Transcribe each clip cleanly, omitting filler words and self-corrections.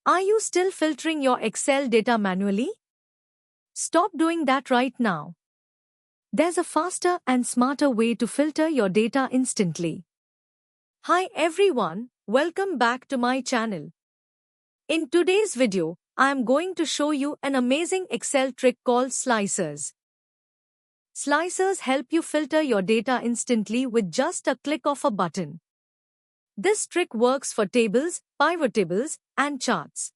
Are you still filtering your Excel data manually? Stop doing that right now. There's a faster and smarter way to filter your data instantly. Hi everyone, welcome back to my channel. In today's video, I am going to show you an amazing Excel trick called slicers. Slicers help you filter your data instantly with just a click of a button. This trick works for tables, pivot tables, and charts.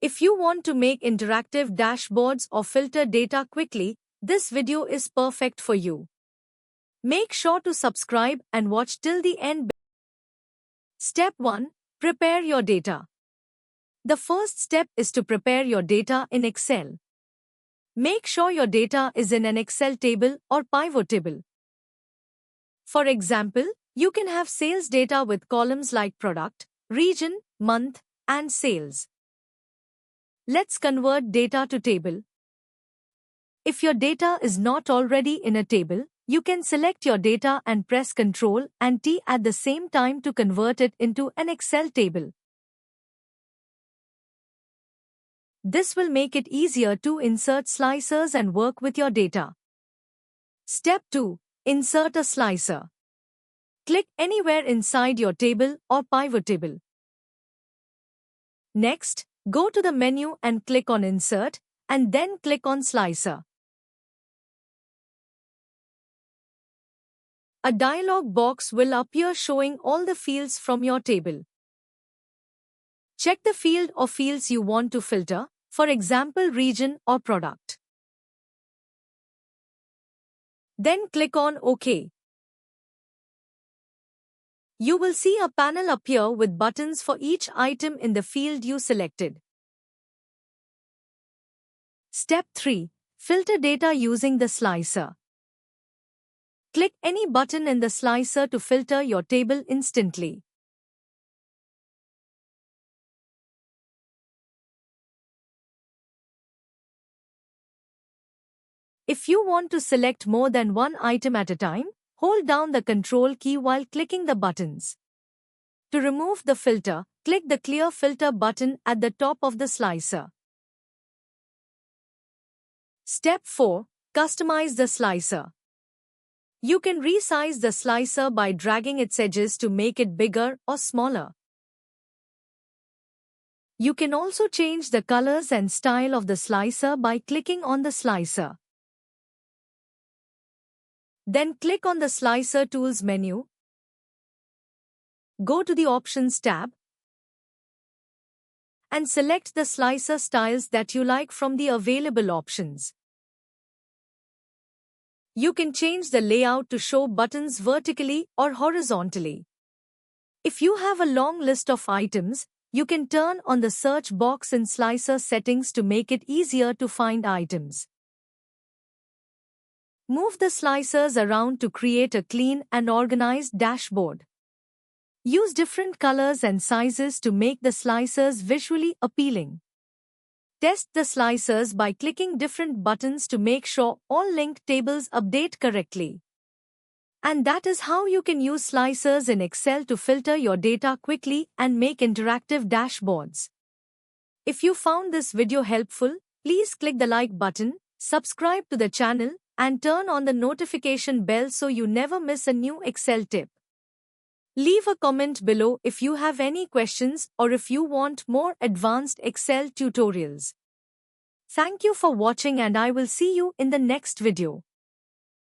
If you want to make interactive dashboards or filter data quickly, this video is perfect for you. Make sure to subscribe and watch till the end. Step 1. Prepare your data. The first step is to prepare your data in Excel. Make sure your data is in an Excel table or pivot table. For example, you can have sales data with columns like product, region, month, and sales. Let's convert data to table. If your data is not already in a table, you can select your data and press Ctrl and T at the same time to convert it into an Excel table. This will make it easier to insert slicers and work with your data. Step 2. Insert a slicer. Click anywhere inside your table or pivot table. Next, go to the menu and click on Insert, and then click on Slicer. A dialog box will appear showing all the fields from your table. Check the field or fields you want to filter, for example region or product. Then click on OK. You will see a panel appear with buttons for each item in the field you selected. Step 3. Filter data using the slicer. Click any button in the slicer to filter your table instantly. If you want to select more than one item at a time, hold down the Ctrl key while clicking the buttons. To remove the filter, click the Clear Filter button at the top of the slicer. Step 4. Customize the slicer. You can resize the slicer by dragging its edges to make it bigger or smaller. You can also change the colors and style of the slicer by clicking on the slicer. Then click on the Slicer Tools menu. Go to the Options tab and select the slicer styles that you like from the available options. You can change the layout to show buttons vertically or horizontally. If you have a long list of items, you can turn on the search box in Slicer settings to make it easier to find items. Move the slicers around to create a clean and organized dashboard. Use different colors and sizes to make the slicers visually appealing. Test the slicers by clicking different buttons to make sure all linked tables update correctly. And that is how you can use slicers in Excel to filter your data quickly and make interactive dashboards. If you found this video helpful, please click the like button, subscribe to the channel, and turn on the notification bell so you never miss a new Excel tip. Leave a comment below if you have any questions or if you want more advanced Excel tutorials. Thank you for watching and I will see you in the next video.